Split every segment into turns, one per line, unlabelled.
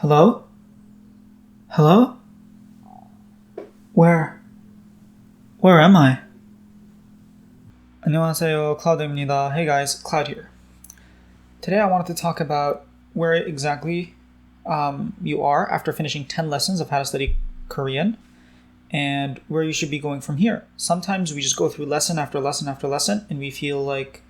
Hello? Hello? Where? Where am I? 안녕하세요, Cloud입니다. Hey guys, Cloud here. Today I wanted to talk about where exactly you are after finishing 10 lessons of how to study Korean and where you should be going from here. Sometimes we just go through lesson after lesson after lesson and we feel like,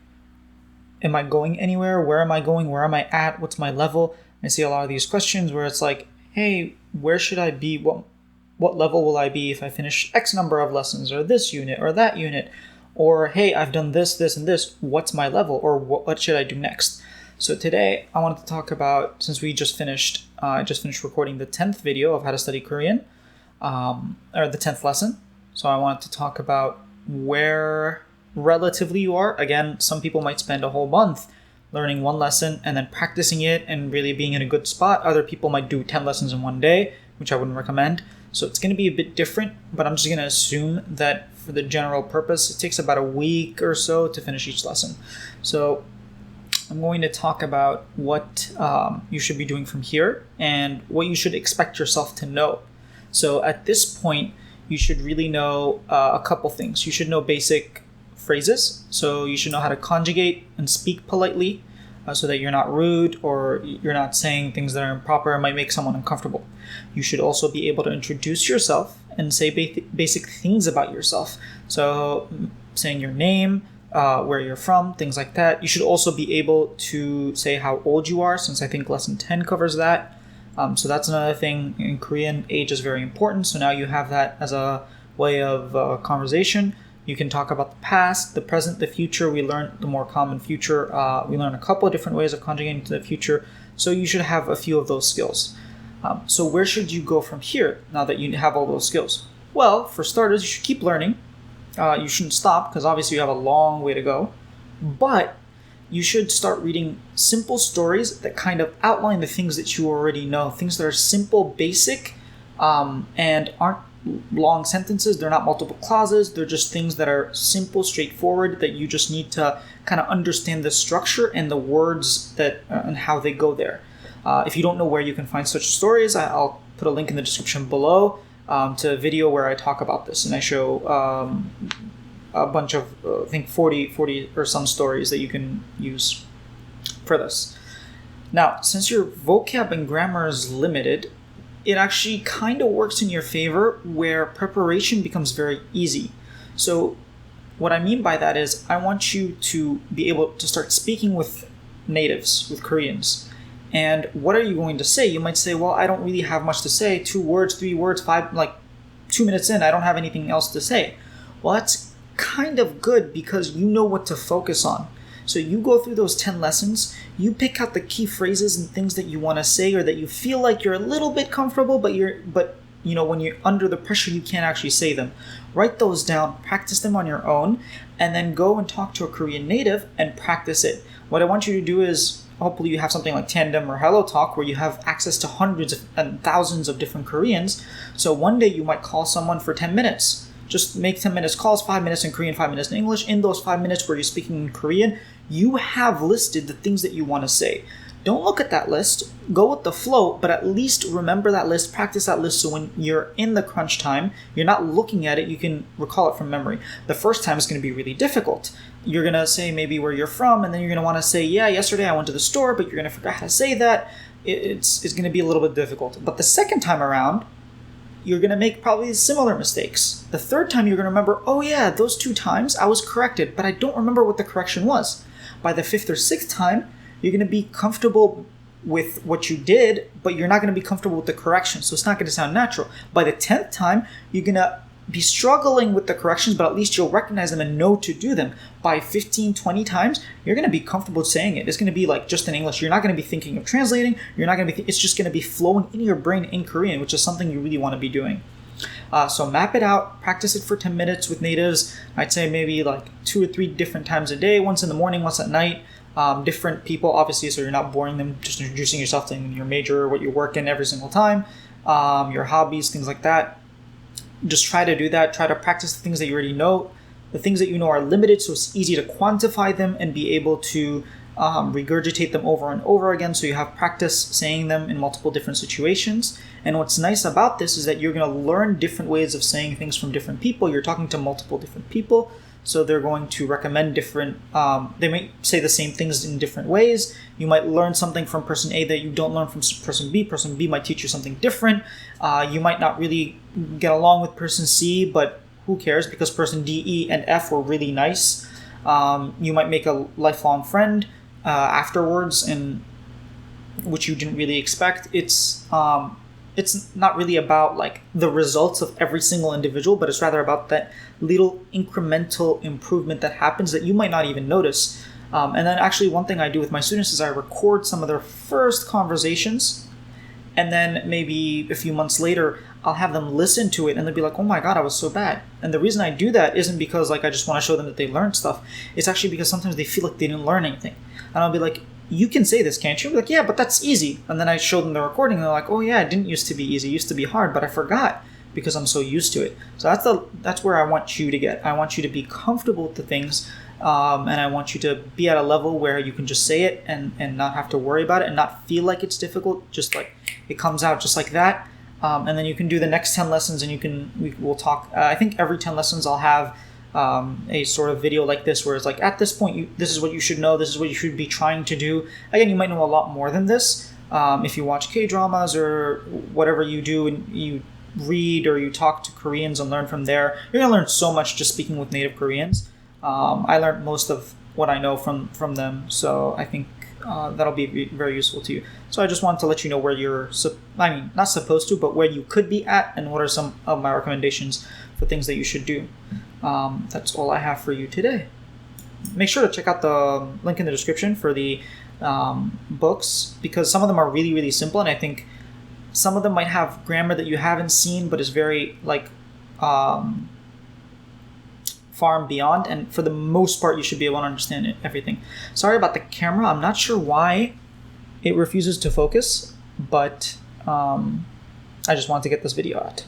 am I going anywhere? Where am I going? Where am I at? What's my level? I see a lot of these questions where it's like, hey, where should I be? What level will I be if I finish X number of lessons or this unit or that unit? Or, hey, I've done this, this, and this. What's my level? Or what should I do next? So today I wanted to talk about, since we just finished, I just finished recording the 10th video of how to study Korean, or the 10th lesson. So I wanted to talk about where relatively you are. Again, some people might spend a whole month learning one lesson and then practicing it and really being in a good spot. Other people might do 10 lessons in one day, which I wouldn't recommend. So it's going to be a bit different, but I'm just going to assume that for the general purpose, it takes about a week or so to finish each lesson. So I'm going to talk about what you should be doing from here and what you should expect yourself to know. So at this point, you should really know a couple things. You should know basic phrases. So you should know how to conjugate and speak politely so that you're not rude or you're not saying things that are improper and might make someone uncomfortable. You should also be able to introduce yourself and say basic things about yourself. So saying your name, where you're from, things like that. You should also be able to say how old you are, since I think lesson 10 covers that. So that's another thing. In Korean, age is very important. So now you have that as a way of conversation. You can talk about the past, the present, the future. We learned the more common future. We learned a couple of different ways of conjugating to the future. So you should have a few of those skills. So where should you go from here now that you have all those skills? Well, for starters, you should keep learning. You shouldn't stop because obviously you have a long way to go. But you should start reading simple stories that kind of outline the things that you already know, things that are simple, basic, and aren't long sentences. They're not multiple clauses. They're just things that are simple, straightforward, that you just need to kind of understand the structure and the words that and how they go there. If you don't know where you can find such stories, I'll put a link in the description below to a video where I talk about this, and I show a bunch of, I think 40 or some stories that you can use for this. Now, since your vocab and grammar is limited, it actually kind of works in your favor where preparation becomes very easy. So what I mean by that is I want you to be able to start speaking with natives, with Koreans. And what are you going to say? You might say, well, I don't really have much to say. 2 words, 3 words, 5, like 2 minutes in, I don't have anything else to say. Well, that's kind of good because you know what to focus on. So you go through those 10 lessons, you pick out the key phrases and things that you want to say or that you feel like you're a little bit comfortable, but you know, when you're under the pressure, you can't actually say them. Write those down, practice them on your own, and then go and talk to a Korean native and practice it. What I want you to do is, hopefully you have something like Tandem or HelloTalk where you have access to hundreds and thousands of different Koreans. So one day you might call someone for 10 minutes. Just make 10 minutes calls, 5 minutes in Korean, 5 minutes in English. In those 5 minutes where you're speaking in Korean, you have listed the things that you want to say. Don't look at that list. Go with the flow, but at least remember that list, practice that list so when you're in the crunch time, you're not looking at it, you can recall it from memory. The first time is going to be really difficult. You're going to say maybe where you're from, and then you're going to want to say, yeah, yesterday I went to the store, but you're going to forget how to say that. It's going to be a little bit difficult. But the second time around, you're going to make probably similar mistakes. The third time, you're going to remember, oh yeah, those 2 times I was corrected, but I don't remember what the correction was. By the 5th or 6th time, you're going to be comfortable with what you did, but you're not going to be comfortable with the correction, so it's not going to sound natural. By the 10th time, you're going to be struggling with the corrections, but at least you'll recognize them and know to do them. By 15, 20 times, you're going to be comfortable saying it. It's going to be like just in English. You're not going to be thinking of translating. You're not going to be. It's just going to be flowing in your brain in Korean, which is something you really want to be doing. So map it out. Practice it for 10 minutes with natives. I'd say maybe like 2 or 3 different times a day. Once in the morning, once at night. Different people, obviously, so you're not boring them. Just introducing yourself to your major, what you work in every single time, your hobbies, things like that. Just try to do that. Try to practice the things that you already know. The things that you know are limited, so it's easy to quantify them and be able to regurgitate them over and over again so you have practice saying them in multiple different situations. And what's nice about this is that you're going to learn different ways of saying things from different people. You're talking to multiple different people, so they're going to recommend different, they might say the same things in different ways. You might learn something from person A that you don't learn from person B. Person B might teach you something different. You might not really get along with person C, but who cares, because person D, E, and F were really nice. You might make a lifelong friend afterwards, and which you didn't really expect. It's not really about like the results of every single individual, but it's rather about that little incremental improvement that happens that you might not even notice. And then actually one thing I do with my students is I record some of their first conversations, and then maybe a few months later I'll have them listen to it and they'll be like, oh my god, I was so bad. And the reason I do that isn't because like I just want to show them that they learned stuff. It's actually because sometimes they feel like they didn't learn anything. And I'll be like, you can say this, can't you? I'll be like, yeah, but that's easy. And then I show them the recording and they're like, oh yeah, it didn't used to be easy. It used to be hard, but I forgot because I'm so used to it. So that's where I want you to get. I want you to be comfortable with the things, and I want you to be at a level where you can just say it and not have to worry about it and not feel like it's difficult, just like it comes out just like that. And then you can do the next 10 lessons and we'll talk. I think every 10 lessons I'll have a sort of video like this where it's like, at this point, this is what you should know. This is what you should be trying to do. Again, you might know a lot more than this. If you watch K-dramas or whatever you do and you read or you talk to Koreans and learn from there, you're going to learn so much just speaking with native Koreans. I learned most of what I know from them. So I think that'll be very useful to you. So I just wanted to let you know where you're, not supposed to, but where you could be at and what are some of my recommendations for things that you should do. That's all I have for you today. Make sure to check out the link in the description for the books, because some of them are really, really simple, and I think some of them might have grammar that you haven't seen, but is very far and beyond, and for the most part you should be able to understand everything. Sorry about the camera. I'm not sure why it refuses to focus, but I just wanted to get this video out.